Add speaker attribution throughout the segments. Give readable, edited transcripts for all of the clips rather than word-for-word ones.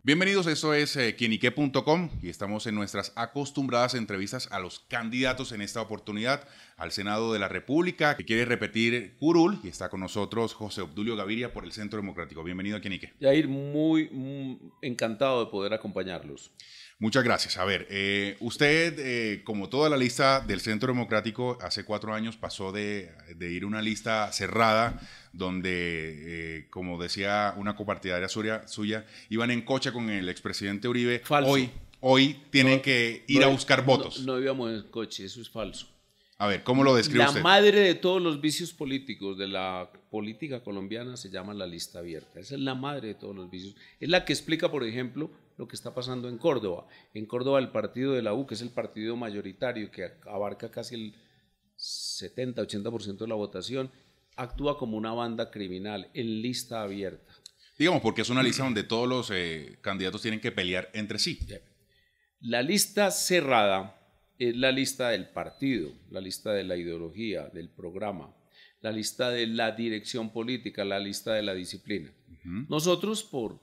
Speaker 1: Bienvenidos, esto es quienique.com y estamos en nuestras acostumbradas entrevistas a los candidatos, en esta oportunidad al Senado de la República, que quiere repetir curul, y está con nosotros José Obdulio Gaviria por el Centro Democrático. Bienvenido a Quienique.
Speaker 2: Yair, muy encantado de poder acompañarlos.
Speaker 1: Muchas gracias. A ver, usted, como toda la lista del Centro Democrático, hace 4 años pasó de ir a una lista cerrada donde, como decía una copartidaria suya, iban en coche con el expresidente Uribe.
Speaker 2: Falso.
Speaker 1: Hoy tienen que ir a buscar votos.
Speaker 2: No íbamos en coche, eso es falso.
Speaker 1: A ver, ¿cómo lo describe usted?
Speaker 2: La madre de todos los vicios políticos de la política colombiana se llama la lista abierta. Esa es la madre de todos los vicios. Es la que explica, por ejemplo, lo que está pasando en Córdoba. En Córdoba el partido de la U, que es el partido mayoritario, que abarca casi el 70-80% de la votación, actúa como una banda criminal en lista abierta.
Speaker 1: Digamos, porque es una lista donde todos los candidatos tienen que pelear entre sí.
Speaker 2: La lista cerrada es la lista del partido, la lista de la ideología, del programa, la lista de la dirección política, la lista de la disciplina. Nosotros, por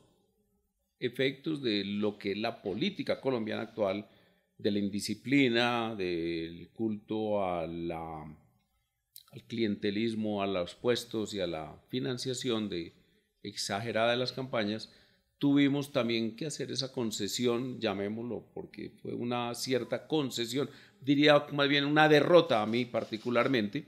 Speaker 2: efectos de lo que es la política colombiana actual, de la indisciplina, del culto al clientelismo, a los puestos y a la financiación exagerada de las campañas, tuvimos también que hacer esa concesión, llamémoslo, porque fue una cierta concesión, diría más bien una derrota a mí particularmente,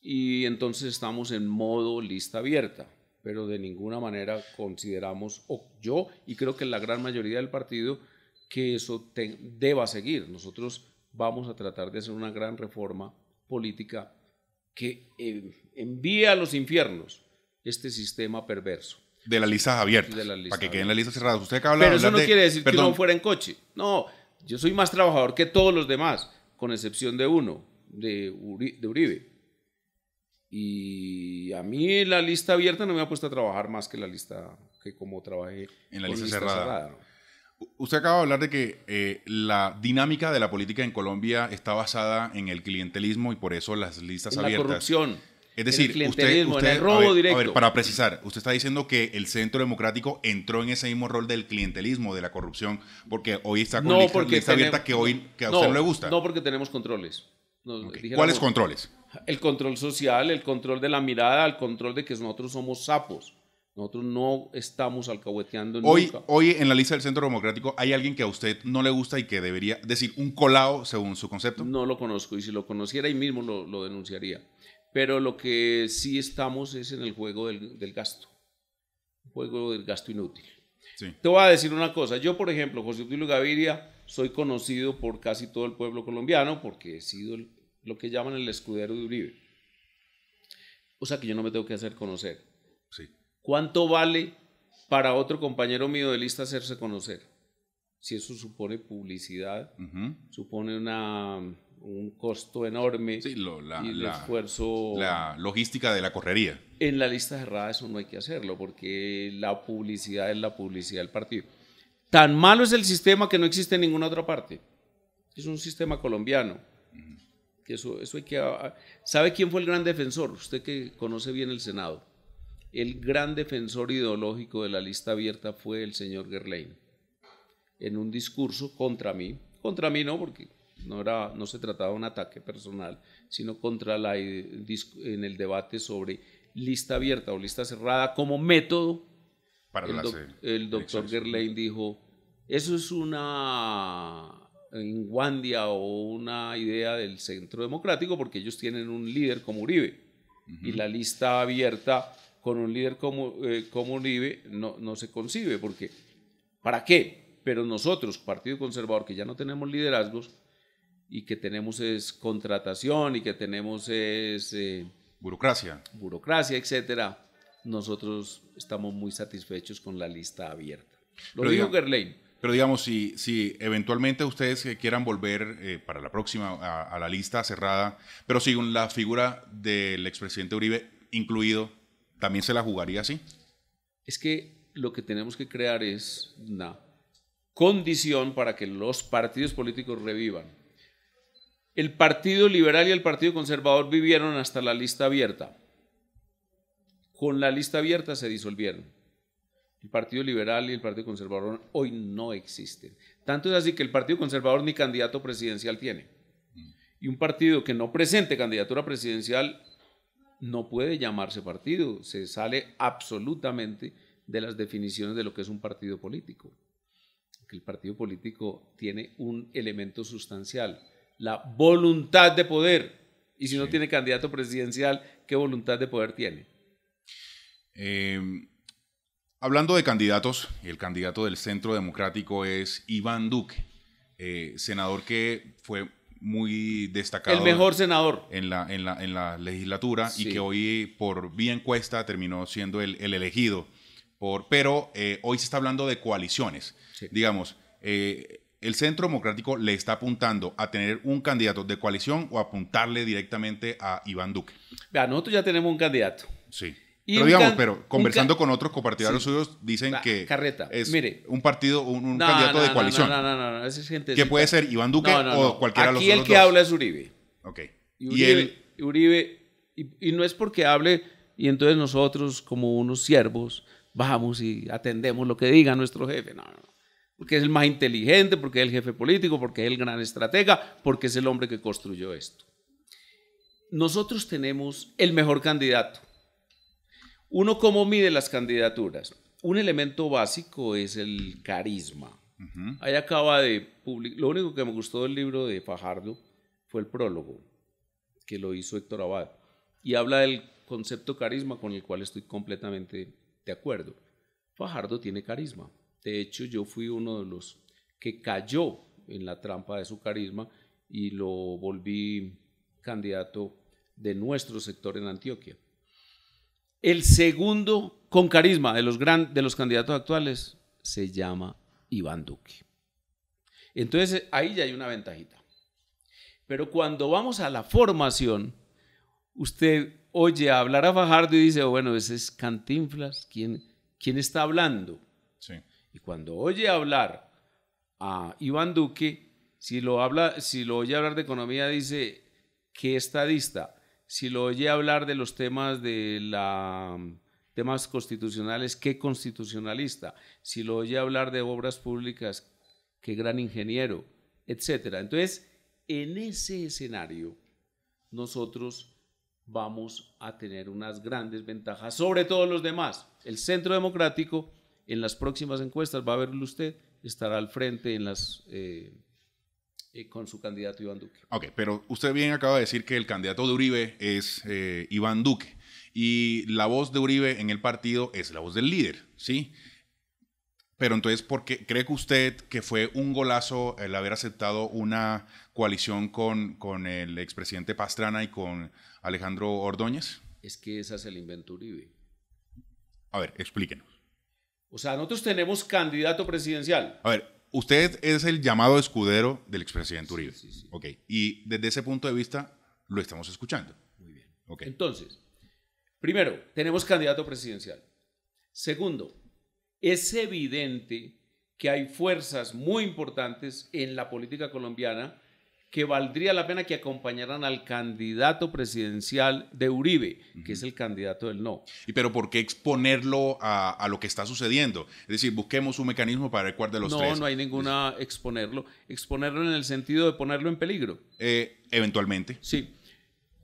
Speaker 2: y entonces estamos en modo lista abierta, pero de ninguna manera consideramos, o yo, y creo que la gran mayoría del partido, que eso deba seguir. Nosotros vamos a tratar de hacer una gran reforma política que envíe a los infiernos este sistema perverso.
Speaker 1: De las listas abiertas, para que queden las listas cerradas. Usted acaba de
Speaker 2: hablar. Pero eso no quiere decir que uno fuera en coche. No, yo soy más trabajador que todos los demás, con excepción de uno, de Uribe. Y a mí la lista abierta no me ha puesto a trabajar más que la lista, que como trabajé
Speaker 1: en la lista cerrada. ¿No? Usted acaba de hablar de que la dinámica de la política en Colombia está basada en el clientelismo y por eso las listas abiertas.
Speaker 2: En la corrupción.
Speaker 1: Es decir,
Speaker 2: en el robo directo.
Speaker 1: A ver, para precisar, usted está diciendo que el Centro Democrático entró en ese mismo rol del clientelismo, de la corrupción, porque hoy está con lista abierta que a usted no le gusta.
Speaker 2: No, porque tenemos controles.
Speaker 1: ¿Cuáles controles?
Speaker 2: El control social, el control de la mirada, el control de que nosotros somos sapos. Nosotros no estamos alcahueteando nunca.
Speaker 1: Hoy en la lista del Centro Democrático, ¿hay alguien que a usted no le gusta y que debería decir un colado según su concepto?
Speaker 2: No lo conozco, y si lo conociera ahí mismo lo denunciaría. Pero lo que sí estamos es en el juego del gasto, un juego del gasto inútil. Sí. Te voy a decir una cosa, yo por ejemplo, José Obdulio Gaviria, soy conocido por casi todo el pueblo colombiano porque he sido lo que llaman el escudero de Uribe. O sea que yo no me tengo que hacer conocer.
Speaker 1: Sí.
Speaker 2: ¿Cuánto vale para otro compañero mío de lista hacerse conocer? Si eso supone publicidad, supone un costo enorme,
Speaker 1: sí,
Speaker 2: el esfuerzo.
Speaker 1: La logística de la correría.
Speaker 2: En la lista cerrada eso no hay que hacerlo, porque la publicidad es la publicidad del partido. Tan malo es el sistema que no existe en ninguna otra parte. Es un sistema colombiano. Que eso hay que. ¿Sabe quién fue el gran defensor? Usted que conoce bien el Senado. El gran defensor ideológico de la lista abierta fue el señor Gerlain. En un discurso contra mí no, porque no se trataba de un ataque personal, sino en el debate sobre lista abierta o lista cerrada como método. El doctor Gerlain dijo, eso es una inguandia o una idea del Centro Democrático porque ellos tienen un líder como Uribe y la lista abierta con un líder como Uribe no se concibe, porque ¿para qué? Pero nosotros, Partido Conservador, que ya no tenemos liderazgos y que tenemos es contratación y que tenemos es
Speaker 1: burocracia,
Speaker 2: etcétera, nosotros estamos muy satisfechos con la lista abierta. Lo dijo Gerlain.
Speaker 1: Pero digamos, si eventualmente ustedes quieran volver para la próxima a la lista cerrada, pero con la figura del expresidente Uribe incluido, ¿también se la jugaría así?
Speaker 2: Es que lo que tenemos que crear es una condición para que los partidos políticos revivan. El Partido Liberal y el Partido Conservador vivieron hasta la lista abierta. Con la lista abierta se disolvieron. El Partido Liberal y el Partido Conservador hoy no existen. Tanto es así que el Partido Conservador ni candidato presidencial tiene. Y un partido que no presente candidatura presidencial no puede llamarse partido. Se sale absolutamente de las definiciones de lo que es un partido político. El partido político tiene un elemento sustancial, la voluntad de poder. Y si no tiene candidato presidencial, ¿qué voluntad de poder tiene?
Speaker 1: Hablando de candidatos, el candidato del Centro Democrático es Iván Duque, senador que fue muy destacado.
Speaker 2: El mejor senador.
Speaker 1: En la legislatura y que hoy por vía encuesta terminó siendo el elegido. Pero hoy se está hablando de coaliciones. Sí. Digamos, ¿el Centro Democrático le está apuntando a tener un candidato de coalición o apuntarle directamente a Iván Duque?
Speaker 2: Vea, nosotros ya tenemos un candidato.
Speaker 1: Sí. Pero digamos, conversando con otros copartidarios suyos, dicen que es un partido, un candidato de coalición.
Speaker 2: No, esa es gente.
Speaker 1: ¿Qué puede ser Iván Duque o cualquiera de los otros dos?
Speaker 2: Aquí el que habla es Uribe.
Speaker 1: Ok.
Speaker 2: Uribe, y no es porque hable y entonces nosotros como unos siervos vamos y atendemos lo que diga nuestro jefe. No. Porque es el más inteligente, porque es el jefe político, porque es el gran estratega, porque es el hombre que construyó esto. Nosotros tenemos el mejor candidato. Uno, ¿cómo mide las candidaturas? Un elemento básico es el carisma. Ahí acaba de publicar, lo único que me gustó del libro de Fajardo fue el prólogo, que lo hizo Héctor Abad, y habla del concepto carisma con el cual estoy completamente de acuerdo. Fajardo tiene carisma. De hecho, yo fui uno de los que cayó en la trampa de su carisma y lo volví candidato de nuestro sector en Antioquia. El segundo con carisma de los candidatos actuales se llama Iván Duque. Entonces ahí ya hay una ventajita. Pero cuando vamos a la formación, usted oye hablar a Fajardo y dice, bueno, ese es Cantinflas, ¿quién está hablando?
Speaker 1: Sí.
Speaker 2: Y cuando oye hablar a Iván Duque, si lo oye hablar de economía, dice, ¿qué estadista? Si lo oye hablar de los temas temas constitucionales, ¿qué constitucionalista? Si lo oye hablar de obras públicas, ¿qué gran ingeniero? Etcétera. Entonces, en ese escenario, nosotros vamos a tener unas grandes ventajas sobre todos los demás. El Centro Democrático, en las próximas encuestas, va a verlo usted, estará al frente con su candidato Iván Duque.
Speaker 1: Ok, pero usted bien acaba de decir que el candidato de Uribe es Iván Duque y la voz de Uribe en el partido es la voz del líder, ¿sí? Pero entonces, ¿por qué cree que usted que fue un golazo el haber aceptado una coalición con el expresidente Pastrana y con Alejandro Ordóñez?
Speaker 2: Es que esa se la inventó Uribe.
Speaker 1: A ver, explíquenos.
Speaker 2: O sea, nosotros tenemos candidato presidencial.
Speaker 1: A ver, usted es el llamado escudero del expresidente Uribe.
Speaker 2: Sí.
Speaker 1: Ok, y desde ese punto de vista lo estamos escuchando.
Speaker 2: Muy bien.
Speaker 1: Okay.
Speaker 2: Entonces, primero, tenemos candidato presidencial. Segundo, es evidente que hay fuerzas muy importantes en la política colombiana que valdría la pena que acompañaran al candidato presidencial de Uribe, que es el candidato del no.
Speaker 1: ¿Y pero por qué exponerlo a lo que está sucediendo? Es decir, busquemos un mecanismo para ver cuál de los tres.
Speaker 2: No hay ninguna exponerlo en el sentido de ponerlo en peligro.
Speaker 1: Eventualmente.
Speaker 2: Sí,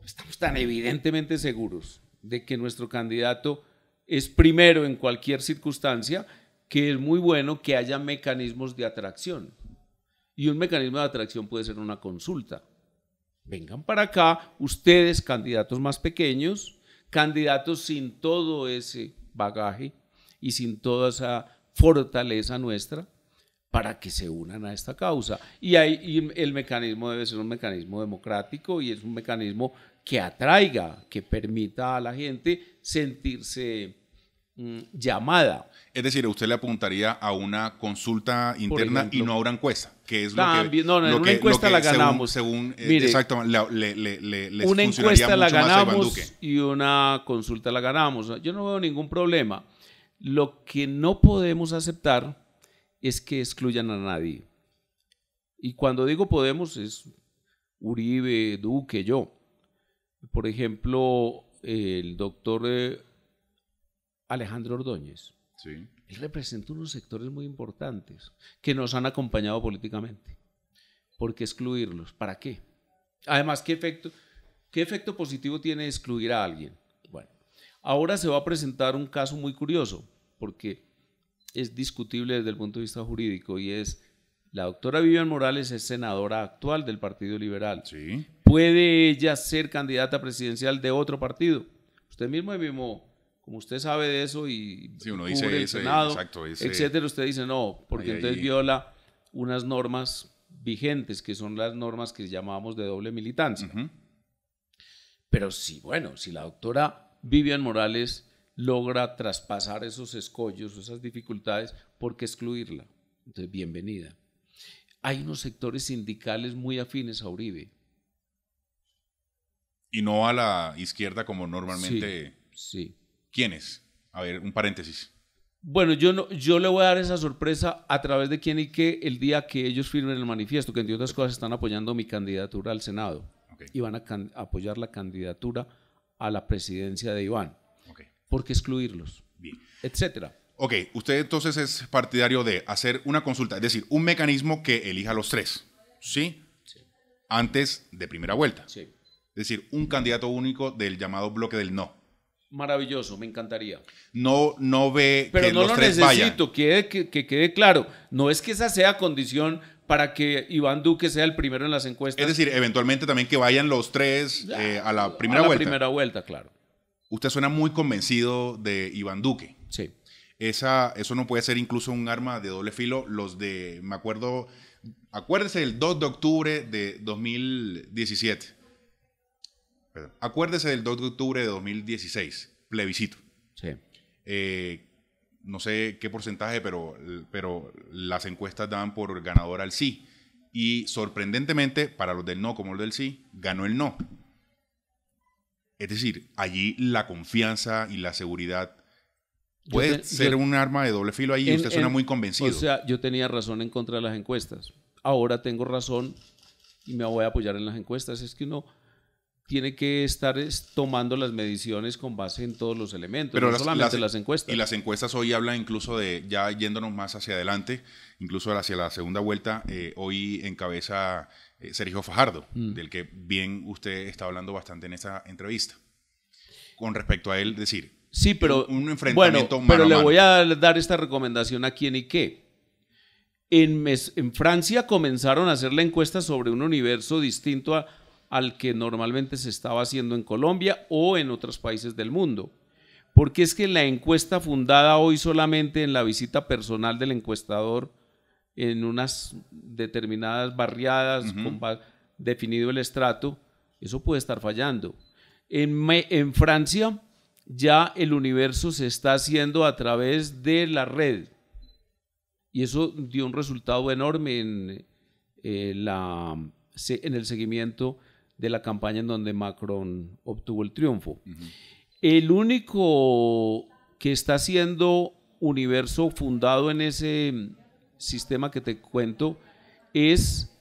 Speaker 2: estamos tan evidentemente seguros de que nuestro candidato es primero en cualquier circunstancia, que es muy bueno que haya mecanismos de atracción. Y un mecanismo de atracción puede ser una consulta. Vengan para acá ustedes, candidatos más pequeños, candidatos sin todo ese bagaje y sin toda esa fortaleza nuestra, para que se unan a esta causa. Y el mecanismo debe ser un mecanismo democrático y es un mecanismo que atraiga, que permita a la gente sentirse llamada.
Speaker 1: Es decir, usted le apuntaría a una consulta interna, ejemplo, y no a una encuesta, que es
Speaker 2: una encuesta la ganamos.
Speaker 1: Mire, exactamente,
Speaker 2: una encuesta la ganamos y una consulta la ganamos. Yo no veo ningún problema. Lo que no podemos aceptar es que excluyan a nadie. Y cuando digo podemos, es Uribe, Duque, yo. Por ejemplo, el doctor Alejandro Ordóñez.
Speaker 1: Sí.
Speaker 2: Él representa unos sectores muy importantes que nos han acompañado políticamente. ¿Por qué excluirlos? ¿Para qué? Además, ¿qué efecto positivo tiene excluir a alguien? Bueno, ahora se va a presentar un caso muy curioso, porque es discutible desde el punto de vista jurídico, y es: la doctora Vivian Morales es senadora actual del Partido Liberal.
Speaker 1: Sí.
Speaker 2: ¿Puede ella ser candidata presidencial de otro partido? Usted mismo, como usted sabe de eso y
Speaker 1: sí, uno
Speaker 2: cubre
Speaker 1: dice
Speaker 2: el
Speaker 1: ese,
Speaker 2: Senado,
Speaker 1: exacto, ese,
Speaker 2: etcétera, usted dice no, porque entonces viola unas normas vigentes, que son las normas que llamábamos de doble militancia. Pero sí, bueno, si la doctora Vivian Morales logra traspasar esos escollos, esas dificultades, ¿por qué excluirla? Entonces, bienvenida. Hay unos sectores sindicales muy afines a Uribe.
Speaker 1: Y no a la izquierda como normalmente.
Speaker 2: Sí.
Speaker 1: ¿Quiénes? A ver, un paréntesis.
Speaker 2: Bueno, yo le voy a dar esa sorpresa a través de quién y qué el día que ellos firmen el manifiesto, que entre otras cosas están apoyando mi candidatura al Senado. Okay. Y van a apoyar la candidatura a la presidencia de Iván.
Speaker 1: Okay.
Speaker 2: ¿Por qué excluirlos?
Speaker 1: Bien.
Speaker 2: Etcétera.
Speaker 1: Ok, usted entonces es partidario de hacer una consulta, es decir, un mecanismo que elija a los tres, ¿sí?
Speaker 2: Sí.
Speaker 1: Antes de primera vuelta.
Speaker 2: Sí.
Speaker 1: Es decir, un candidato único del llamado bloque del no.
Speaker 2: Maravilloso, me encantaría.
Speaker 1: No ve
Speaker 2: pero
Speaker 1: que
Speaker 2: no
Speaker 1: los
Speaker 2: lo
Speaker 1: tres
Speaker 2: necesito,
Speaker 1: vayan.
Speaker 2: Que quede claro. No es que esa sea condición para que Iván Duque sea el primero en las encuestas.
Speaker 1: Es decir, eventualmente también que vayan los tres a la primera vuelta.
Speaker 2: A la primera vuelta, claro.
Speaker 1: Usted suena muy convencido de Iván Duque.
Speaker 2: Sí.
Speaker 1: Eso no puede ser incluso un arma de doble filo. Acuérdese del 2 de octubre de 2017. Acuérdese del 2 de octubre de 2016, plebiscito.
Speaker 2: Sí.
Speaker 1: No sé qué porcentaje, pero las encuestas daban por ganador al sí. Y sorprendentemente, para los del no como los del sí, ganó el no. Es decir, allí la confianza y la seguridad puede ser un arma de doble filo ahí y usted suena muy convencido.
Speaker 2: O sea, yo tenía razón en contra de las encuestas. Ahora tengo razón y me voy a apoyar en las encuestas. Es que uno tiene que estar tomando las mediciones con base en todos los elementos, pero no solamente las encuestas.
Speaker 1: Y las encuestas hoy hablan incluso de, ya yéndonos más hacia adelante, incluso hacia la segunda vuelta, hoy encabeza Sergio Fajardo, del que bien usted está hablando bastante en esta entrevista. Con respecto a él, decir,
Speaker 2: sí, pero,
Speaker 1: un enfrentamiento mano
Speaker 2: pero
Speaker 1: a mano.
Speaker 2: Le voy a dar esta recomendación a quién y qué. En Francia comenzaron a hacer la encuesta sobre un universo distinto al que normalmente se estaba haciendo en Colombia o en otros países del mundo. Porque es que la encuesta fundada hoy solamente en la visita personal del encuestador en unas determinadas barriadas, definido el estrato, eso puede estar fallando. En Francia ya el universo se está haciendo a través de la red y eso dio un resultado enorme en el seguimiento de la campaña en donde Macron obtuvo el triunfo. El único que está haciendo universo fundado en ese sistema que te cuento es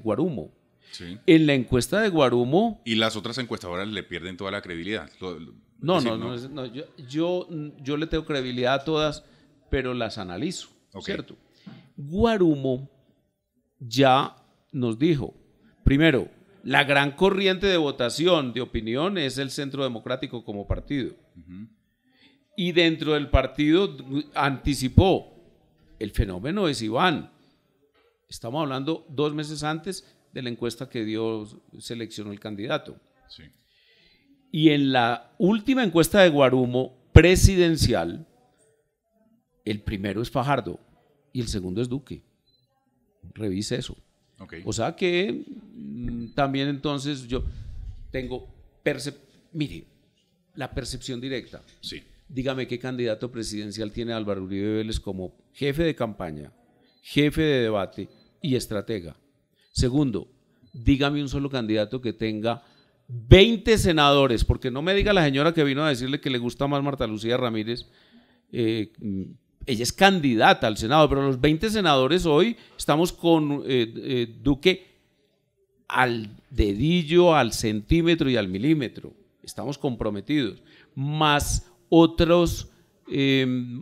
Speaker 2: Guarumo.
Speaker 1: Sí.
Speaker 2: En la encuesta de Guarumo...
Speaker 1: Y las otras encuestadoras le pierden toda la credibilidad.
Speaker 2: No, yo le tengo credibilidad a todas, pero las analizo, ¿cierto? Guarumo ya nos dijo, primero, la gran corriente de votación, de opinión, es el Centro Democrático como partido. Y dentro del partido anticipó, el fenómeno es Iván. Estamos hablando 2 meses antes de la encuesta que seleccionó el candidato.
Speaker 1: Sí.
Speaker 2: Y en la última encuesta de Guarumo presidencial, el primero es Fajardo y el segundo es Duque. Revise eso. O sea que también entonces yo tengo, mire, la percepción directa.
Speaker 1: Sí.
Speaker 2: Dígame qué candidato presidencial tiene Álvaro Uribe Vélez como jefe de campaña, jefe de debate y estratega. Segundo, dígame un solo candidato que tenga 20 senadores, porque no me diga la señora que vino a decirle que le gusta más Marta Lucía Ramírez, ella es candidata al Senado, pero los 20 senadores hoy estamos con Duque al dedillo, al centímetro y al milímetro, estamos comprometidos, más otros,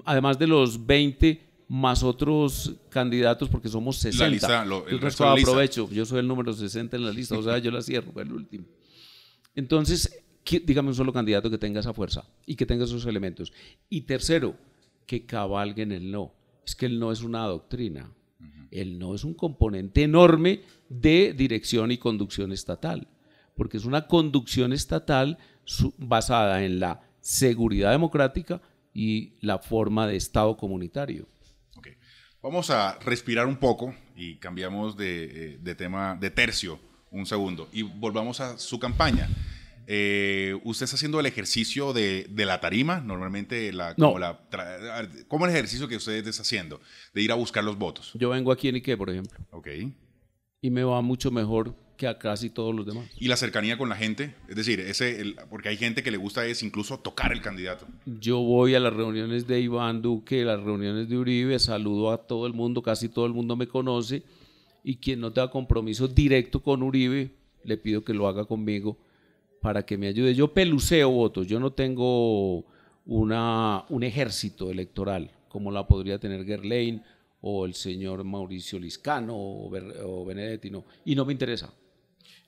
Speaker 2: además de los 20, más otros candidatos, porque somos 60.
Speaker 1: La lista, el resto de la lista.
Speaker 2: Aprovecho, yo soy el número 60 en la lista, o sea, yo la cierro, el último. Entonces, dígame un solo candidato que tenga esa fuerza y que tenga esos elementos. Y tercero, que cabalguen el no. Es que el no es una doctrina. El no es un componente enorme de dirección y conducción estatal, porque es una conducción estatal basada en la seguridad democrática y la forma de Estado comunitario.
Speaker 1: Okay. Vamos a respirar un poco y cambiamos de tema, de tercio, un segundo, y volvamos a su campaña. ¿Usted está haciendo el ejercicio de la tarima? Normalmente, ¿cómo es el ejercicio que usted está haciendo? De ir a buscar los votos.
Speaker 2: Yo vengo aquí en Iquique, por ejemplo.
Speaker 1: Ok.
Speaker 2: Y me va mucho mejor que a casi todos los demás.
Speaker 1: ¿Y la cercanía con la gente? Es decir, porque hay gente que le gusta incluso tocar el candidato.
Speaker 2: Yo voy a las reuniones de Iván Duque, las reuniones de Uribe, saludo a todo el mundo, casi todo el mundo me conoce, y quien no tenga compromiso directo con Uribe, le pido que lo haga conmigo para que me ayude. Yo peluceo votos, yo no tengo un ejército electoral como la podría tener Gerlain o el señor Mauricio Liscano o Benedetti, no, y no me interesa.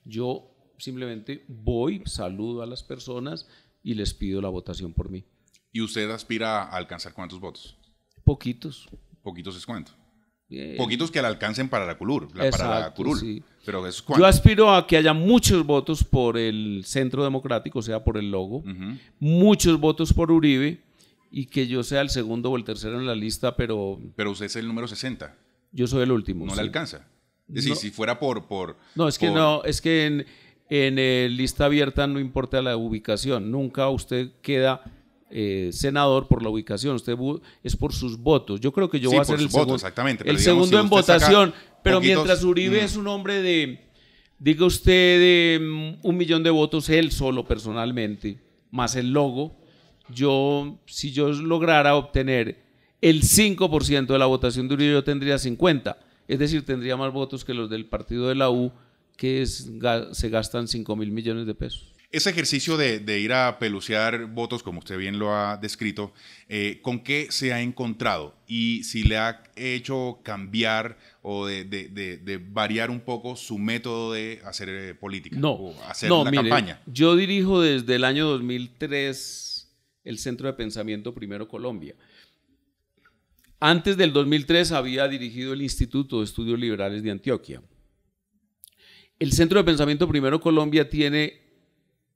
Speaker 2: Yo simplemente voy, saludo a las personas y les pido la votación por mí.
Speaker 1: ¿Y usted aspira a alcanzar cuántos votos?
Speaker 2: Poquitos.
Speaker 1: ¿Poquitos es cuánto? Poquitos que la alcancen para la curul.
Speaker 2: Exacto,
Speaker 1: para la curul.
Speaker 2: Sí.
Speaker 1: Pero eso es cuánto.
Speaker 2: Yo aspiro a que haya muchos votos por el Centro Democrático, o sea, por el logo, muchos votos por Uribe y que yo sea el segundo o el tercero en la lista, pero
Speaker 1: usted es el número 60.
Speaker 2: Yo soy el último.
Speaker 1: No le alcanza. Es decir, si fuera por
Speaker 2: no, es que no, es que en lista abierta no importa la ubicación, nunca usted queda senador por la ubicación, usted es por sus votos. Yo creo que yo voy a ser el segundo,
Speaker 1: exactamente,
Speaker 2: el segundo en votación, pero
Speaker 1: poquitos,
Speaker 2: mientras Uribe es un hombre diga usted, de 1 millón de votos, él solo personalmente, más el logo, si yo lograra obtener el 5% de la votación de Uribe, yo tendría 50, es decir, tendría más votos que los del partido de la U, que se gastan 5.000 millones de pesos.
Speaker 1: Ese ejercicio de ir a pelucear votos, como usted bien lo ha descrito, ¿con qué se ha encontrado? Y si le ha hecho cambiar o de variar un poco su método de hacer política o hacer la campaña.
Speaker 2: Yo dirijo desde el año 2003 el Centro de Pensamiento Primero Colombia. Antes del 2003 había dirigido el Instituto de Estudios Liberales de Antioquia. El Centro de Pensamiento Primero Colombia tiene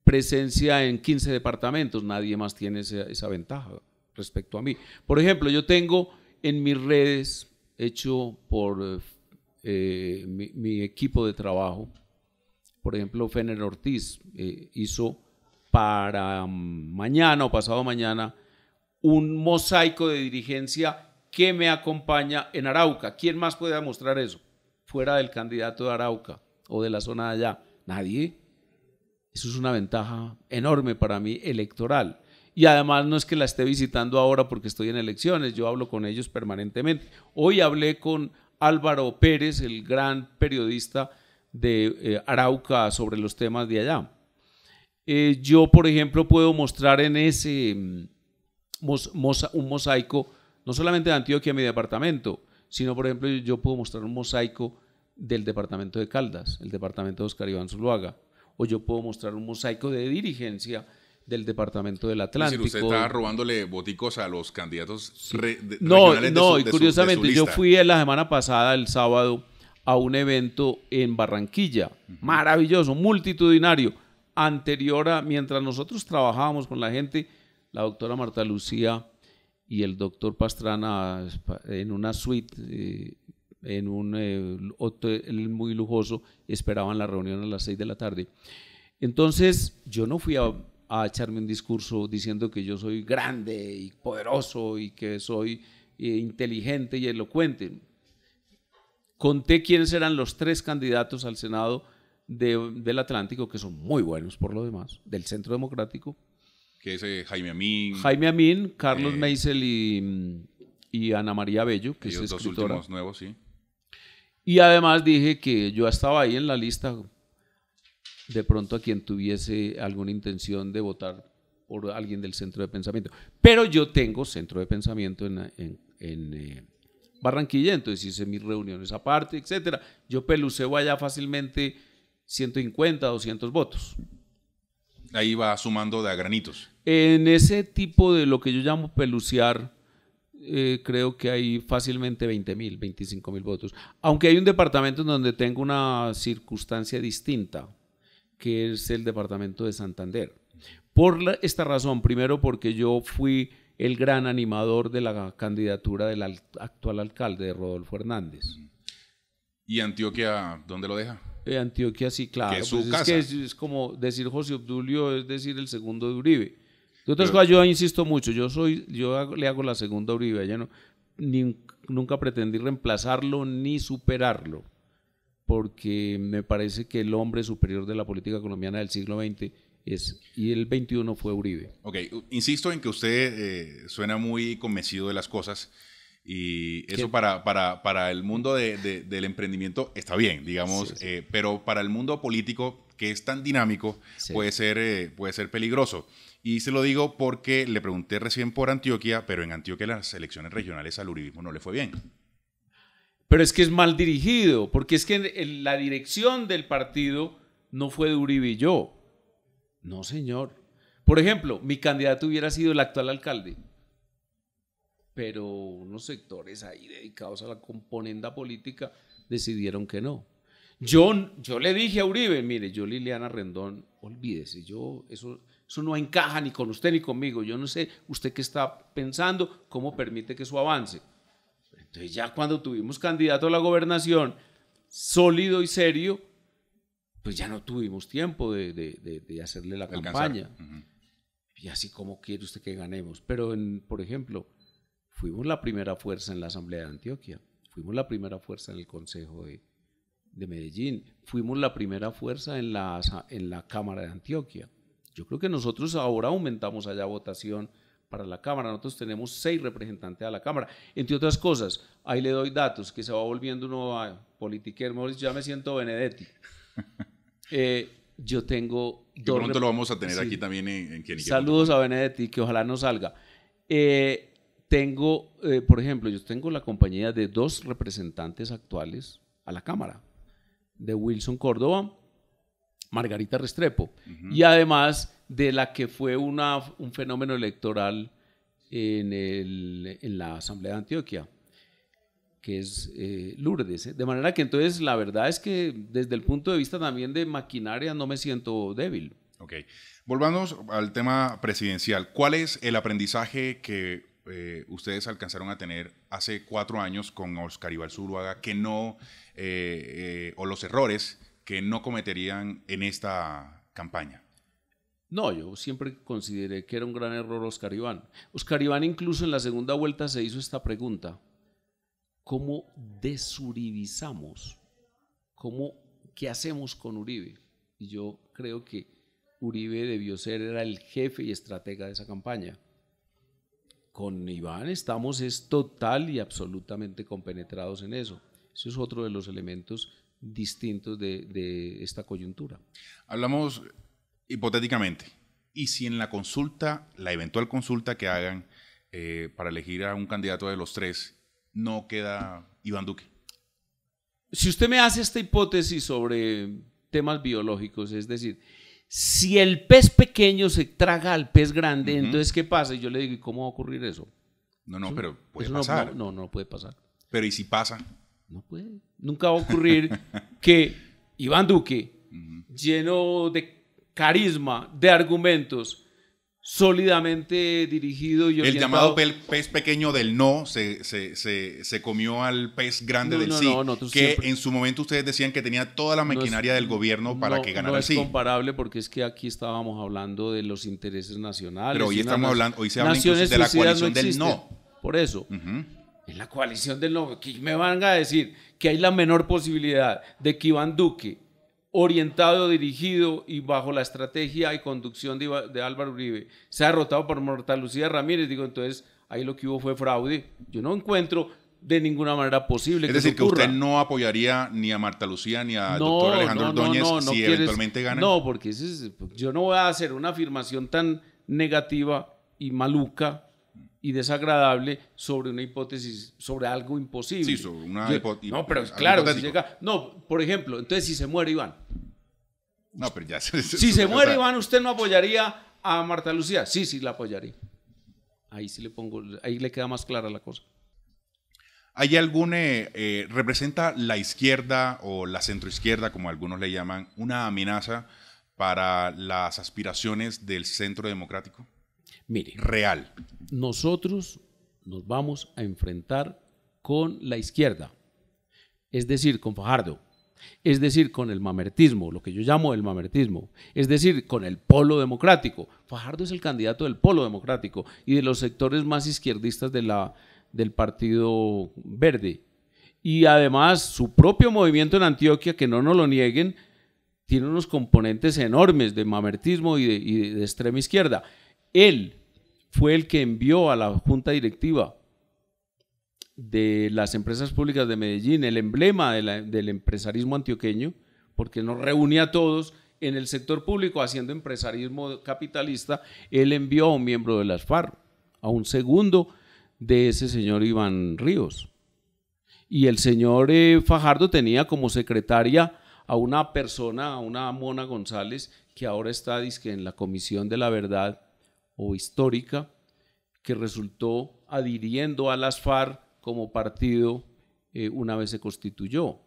Speaker 2: presencia en 15 departamentos, nadie más tiene esa ventaja respecto a mí. Por ejemplo, yo tengo en mis redes, hecho por mi equipo de trabajo, por ejemplo, Fener Ortiz hizo para mañana o pasado mañana un mosaico de dirigencia que me acompaña en Arauca. ¿Quién más puede demostrar eso? Fuera del candidato de Arauca o de la zona de allá. Nadie. Eso es una ventaja enorme para mí electoral. Y además no es que la esté visitando ahora porque estoy en elecciones, yo hablo con ellos permanentemente. Hoy hablé con Álvaro Pérez, el gran periodista de Arauca, sobre los temas de allá. Yo, por ejemplo, puedo mostrar en ese un mosaico, no solamente de Antioquia, mi departamento, sino, por ejemplo, yo puedo mostrar un mosaico del departamento de Caldas, el departamento de Oscar Iván Zuluaga, o yo puedo mostrar un mosaico de dirigencia del departamento del Atlántico.
Speaker 1: Es decir, usted está robándole boticos a los candidatos
Speaker 2: No, y curiosamente, yo fui la semana pasada, el sábado, a un evento en Barranquilla, maravilloso, multitudinario, mientras nosotros trabajábamos con la gente, la doctora Marta Lucía y el doctor Pastrana en una suite, en un hotel muy lujoso, esperaban la reunión a las 6 de la tarde. Entonces, yo no fui a echarme un discurso diciendo que yo soy grande y poderoso y que soy inteligente y elocuente. Conté quiénes eran los 3 candidatos al Senado del Atlántico, que son muy buenos por lo demás, del Centro Democrático.
Speaker 1: Que es Jaime Amín.
Speaker 2: Jaime Amín, Carlos Meisel y Ana María Bello, que es escritora.
Speaker 1: Los últimos nuevos, sí.
Speaker 2: Y además dije que yo estaba ahí en la lista, de pronto a quien tuviese alguna intención de votar por alguien del centro de pensamiento. Pero yo tengo centro de pensamiento en Barranquilla, entonces hice mis reuniones aparte, etcétera. Yo peluceo allá fácilmente 150, 200 votos.
Speaker 1: Ahí va sumando de a granitos.
Speaker 2: En ese tipo de lo que yo llamo pelucear, creo que hay fácilmente 20.000, 25.000 votos. Aunque hay un departamento en donde tengo una circunstancia distinta, que es el departamento de Santander. Por esta razón, primero porque yo fui el gran animador de la candidatura del actual alcalde, de Rodolfo Hernández.
Speaker 1: ¿Y Antioquia dónde lo deja?
Speaker 2: Antioquia sí, claro.
Speaker 1: Que es su casa.
Speaker 2: Es que es como decir José Obdulio, es decir el segundo de Uribe. De otras cosas, yo insisto mucho, yo le hago la segunda a Uribe, ya nunca pretendí reemplazarlo ni superarlo, porque me parece que el hombre superior de la política colombiana del siglo XX y el XXI fue Uribe.
Speaker 1: Ok, insisto en que usted suena muy convencido de las cosas y eso para el mundo del emprendimiento está bien, digamos, sí, sí. Pero para el mundo político, que es tan dinámico, sí, puede ser peligroso. Y se lo digo porque le pregunté recién por Antioquia, pero en Antioquia las elecciones regionales al uribismo no le fue bien.
Speaker 2: Pero es que es mal dirigido, porque es que la dirección del partido no fue de Uribe y yo. No, señor. Por ejemplo, mi candidato hubiera sido el actual alcalde, pero unos sectores ahí dedicados a la componenda política decidieron que no. Yo le dije a Uribe, mire, yo Liliana Rendón, olvídese, eso no encaja ni con usted ni conmigo, yo no sé usted qué está pensando, cómo permite que eso avance. Entonces ya cuando tuvimos candidato a la gobernación sólido y serio, pues ya no tuvimos tiempo de hacerle la campaña. Uh-huh. Y así como quiere usted que ganemos. Pero, por ejemplo, fuimos la primera fuerza en la Asamblea de Antioquia, fuimos la primera fuerza en el Consejo de Medellín, fuimos la primera fuerza en la Cámara de Antioquia. Yo creo que nosotros ahora aumentamos allá votación para la Cámara, nosotros tenemos 6 representantes a la Cámara, entre otras cosas. Ahí le doy datos, que se va volviendo uno a politiquero, ya me siento Benedetti. Yo tengo...
Speaker 1: Que pronto lo vamos a tener aquí también en Quién y Qué.
Speaker 2: Saludos a Benedetti, que ojalá no salga. Tengo, por ejemplo, yo tengo la compañía de 2 representantes actuales a la Cámara, de Wilson Córdoba, Margarita Restrepo, uh-huh, y además de la que fue un fenómeno electoral en la Asamblea de Antioquia, que es Lourdes. De manera que entonces la verdad es que desde el punto de vista también de maquinaria no me siento débil.
Speaker 1: Ok, volvamos al tema presidencial. ¿Cuál es el aprendizaje que ustedes alcanzaron a tener hace 4 años con Oscar Iván Zuluaga que no, o los errores que no cometerían en esta campaña?
Speaker 2: No, yo siempre consideré que era un gran error Oscar Iván. Oscar Iván incluso en la segunda vuelta se hizo esta pregunta: ¿cómo desuribizamos? ¿Qué hacemos con Uribe? Y yo creo que Uribe debió era el jefe y estratega de esa campaña. Con Iván estamos total y absolutamente compenetrados en eso. Eso es otro de los elementos distintos de esta coyuntura.
Speaker 1: Hablamos hipotéticamente, ¿y si en la consulta, la eventual consulta que hagan para elegir a un candidato de los 3, no queda Iván Duque?
Speaker 2: Si usted me hace esta hipótesis sobre temas biológicos, es decir, si el pez pequeño se traga al pez grande, uh-huh, entonces ¿qué pasa? Y yo le digo, ¿y cómo va a ocurrir eso?
Speaker 1: No,
Speaker 2: eso,
Speaker 1: pero puede pasar.
Speaker 2: No puede pasar.
Speaker 1: Pero ¿y si pasa?
Speaker 2: No puede. Nunca va a ocurrir que Iván Duque, uh-huh, lleno de carisma, de argumentos, sólidamente dirigido y orientado.
Speaker 1: El llamado pez pequeño del no se comió al pez grande del sí, que siempre, en su momento ustedes decían que tenía toda la maquinaria del gobierno para que ganara el sí.
Speaker 2: No es comparable porque es que aquí estábamos hablando de los intereses nacionales.
Speaker 1: Pero hoy se habla incluso de la coalición del no.
Speaker 2: Por eso, uh-huh, en la coalición del no, que me van a decir que hay la menor posibilidad de que Iván Duque, orientado, dirigido y bajo la estrategia y conducción de Álvaro Uribe, se ha derrotado por Marta Lucía Ramírez. Digo, entonces ahí lo que hubo fue fraude. Yo no encuentro de ninguna manera posible
Speaker 1: que eso ocurra. Es decir, que usted no apoyaría ni a Marta Lucía ni a doctor Alejandro Ordóñez si eventualmente ganan.
Speaker 2: No, porque yo no voy a hacer una afirmación tan negativa y maluca y desagradable sobre una hipótesis, sobre algo imposible.
Speaker 1: Sí, sobre una hipótesis.
Speaker 2: No, pero claro, si llega, no, por ejemplo, entonces si se muere Iván.
Speaker 1: No, pero ya.
Speaker 2: Si se muere Iván, ¿usted no apoyaría a Marta Lucía? Sí, sí, la apoyaría. Ahí sí le pongo, ahí le queda más clara la cosa.
Speaker 1: ¿Hay algún, representa la izquierda o la centroizquierda, como algunos le llaman, una amenaza para las aspiraciones del centro democrático?
Speaker 2: Mire,
Speaker 1: real.
Speaker 2: Nosotros nos vamos a enfrentar con la izquierda, es decir, con Fajardo, es decir, con el mamertismo, lo que yo llamo el mamertismo, es decir, con el polo democrático. Fajardo es el candidato del polo democrático y de los sectores más izquierdistas del Partido Verde. Y además su propio movimiento en Antioquia, que no nos lo nieguen, tiene unos componentes enormes de mamertismo y de extrema izquierda. Él fue el que envió a la junta directiva de las empresas públicas de Medellín el emblema del empresarismo antioqueño, porque nos reunía a todos en el sector público haciendo empresarismo capitalista. Él envió a un miembro de las FARC, a un segundo de ese señor Iván Ríos. Y el señor Fajardo tenía como secretaria a una persona, a una Mona González, que ahora está dizque en la Comisión de la Verdad o Histórica, que resultó adhiriendo a las FARC como partido una vez se constituyó.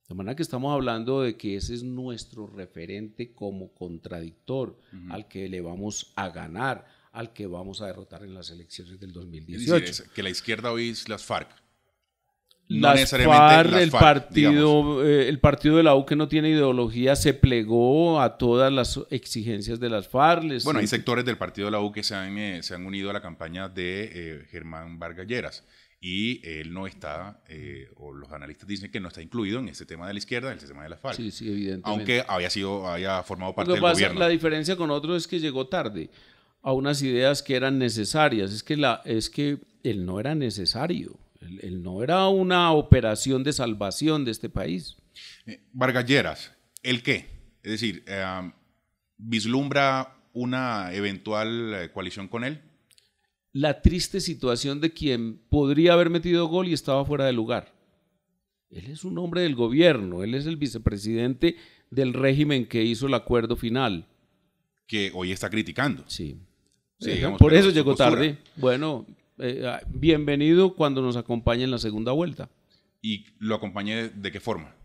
Speaker 2: De manera que estamos hablando de que ese es nuestro referente como contradictor, al que le vamos a ganar, al que vamos a derrotar en las elecciones del 2018.
Speaker 1: Es decir, que la izquierda hoy es las FARC.
Speaker 2: No necesariamente las FARC, el partido de la U, que no tiene ideología, se plegó a todas las exigencias de las FARC.
Speaker 1: Bueno, hay sectores del partido de la U que se han unido a la campaña de Germán Vargas Lleras. Y él no está, o los analistas dicen que no está incluido en ese tema de la izquierda, en ese tema de la FARC.
Speaker 2: Sí, sí, evidentemente.
Speaker 1: Aunque había formado parte del gobierno.
Speaker 2: La diferencia con otros es que llegó tarde a unas ideas que eran necesarias. Es que él no era necesario. Él no era una operación de salvación de este país.
Speaker 1: Vargas Lleras, ¿el qué? Es decir, ¿vislumbra una eventual coalición con él?
Speaker 2: La triste situación de quien podría haber metido gol y estaba fuera de lugar. Él es un hombre del gobierno, él es el vicepresidente del régimen que hizo el acuerdo final.
Speaker 1: Que hoy está criticando.
Speaker 2: Sí.
Speaker 1: Sí, digamos,
Speaker 2: por eso llegó tarde. Bueno, bienvenido cuando nos acompañe en la segunda vuelta.
Speaker 1: ¿Y lo acompañe de qué forma?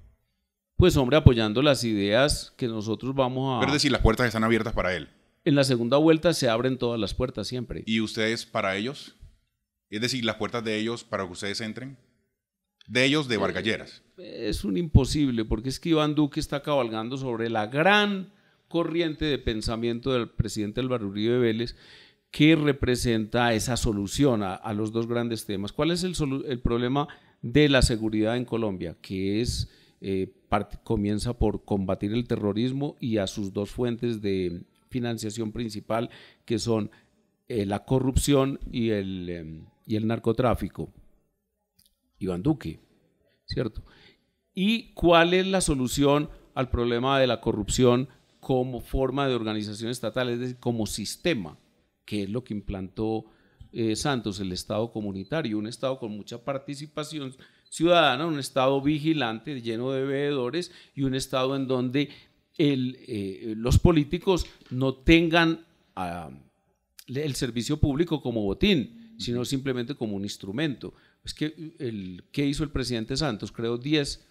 Speaker 2: Pues hombre, apoyando las ideas que nosotros vamos a...
Speaker 1: Pero es decir, las puertas están abiertas para él.
Speaker 2: En la segunda vuelta se abren todas las puertas siempre.
Speaker 1: ¿Y ustedes para ellos? Es decir, las puertas de ellos para que ustedes entren. De ellos, de Vargas Lleras.
Speaker 2: Es un imposible, porque es que Iván Duque está cabalgando sobre la gran corriente de pensamiento del presidente Álvaro Uribe Vélez, que representa esa solución a los dos grandes temas. ¿Cuál es el problema de la seguridad en Colombia? Que es, comienza por combatir el terrorismo y a sus dos fuentes de financiación principal, que son la corrupción y el narcotráfico. Iván Duque, ¿cierto? ¿Y cuál es la solución al problema de la corrupción como forma de organización estatal, es decir, como sistema, que es lo que implantó Santos, el Estado comunitario, un Estado con mucha participación ciudadana, un Estado vigilante, lleno de veedores, y un Estado en donde los políticos no tengan el servicio público como botín, sino simplemente como un instrumento. Es que ¿qué hizo el presidente Santos? Creó 10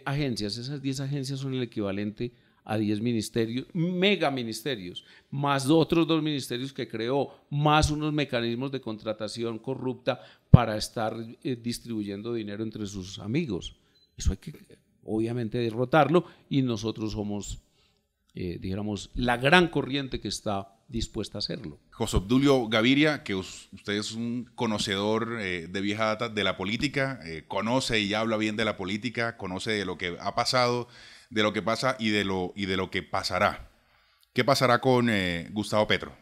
Speaker 2: agencias. Esas 10 agencias son el equivalente a 10 ministerios, megaministerios, más otros 2 ministerios que creó, más unos mecanismos de contratación corrupta para estar distribuyendo dinero entre sus amigos. Eso hay que obviamente derrotarlo, y nosotros somos, dijéramos, la gran corriente que está dispuesta a hacerlo.
Speaker 1: José Obdulio Gaviria, que usted es un conocedor de vieja data de la política, conoce y habla bien de la política, conoce de lo que ha pasado, de lo que pasa y de lo que pasará. ¿Qué pasará con Gustavo Petro?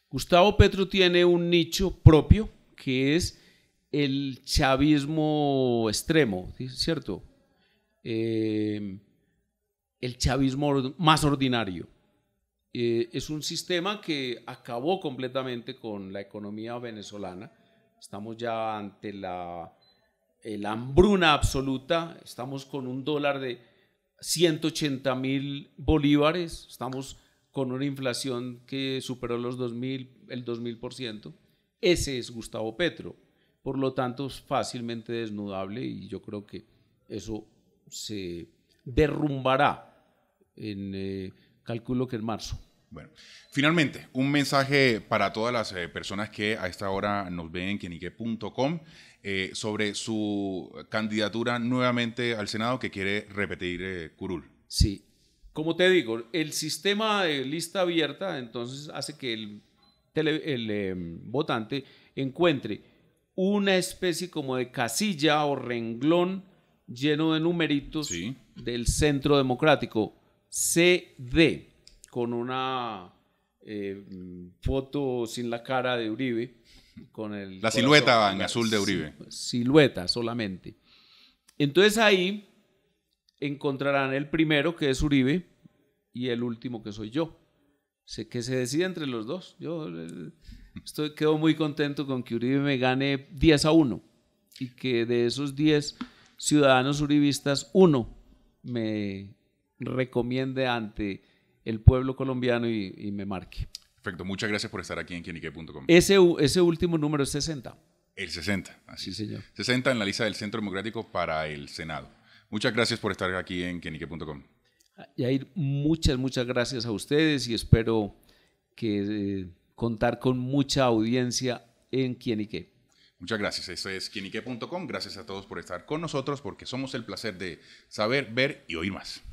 Speaker 2: Gustavo Petro tiene un nicho propio, que es el chavismo extremo, ¿cierto? El chavismo más ordinario. Es un sistema que acabó completamente con la economía venezolana. Estamos ya ante la hambruna absoluta. Estamos con un dólar de 180.000 bolívares. Estamos con una inflación que superó el 2000%. Ese es Gustavo Petro. Por lo tanto, es fácilmente desnudable y yo creo que eso se derrumbará calculo que en marzo.
Speaker 1: Bueno, finalmente, un mensaje para todas las personas que a esta hora nos ven en quienique.com sobre su candidatura nuevamente al Senado que quiere repetir Curul.
Speaker 2: Sí, como te digo, el sistema de lista abierta entonces hace que el votante encuentre una especie como de casilla o renglón lleno de numeritos del Centro Democrático, CD, con una foto sin la cara de Uribe, con la
Speaker 1: silueta en azul de Uribe.
Speaker 2: Silueta solamente. Entonces ahí encontrarán el primero, que es Uribe, y el último, que soy yo. Sé que se decide entre los dos. Yo quedo muy contento con que Uribe me gane 10-1 y que de esos 10 ciudadanos uribistas, uno me recomiende ante el pueblo colombiano y me marque.
Speaker 1: Perfecto, muchas gracias por estar aquí en quienique.com.
Speaker 2: Ese último número es 60.
Speaker 1: El 60, así
Speaker 2: sí, señor.
Speaker 1: 60 en la lista del Centro Democrático para el Senado. Muchas gracias por estar aquí en quienique.com.
Speaker 2: Yair, muchas gracias a ustedes y espero que contar con mucha audiencia en Quienique.
Speaker 1: Muchas gracias. Esto es quienique.com. Gracias a todos por estar con nosotros porque somos el placer de saber, ver y oír más.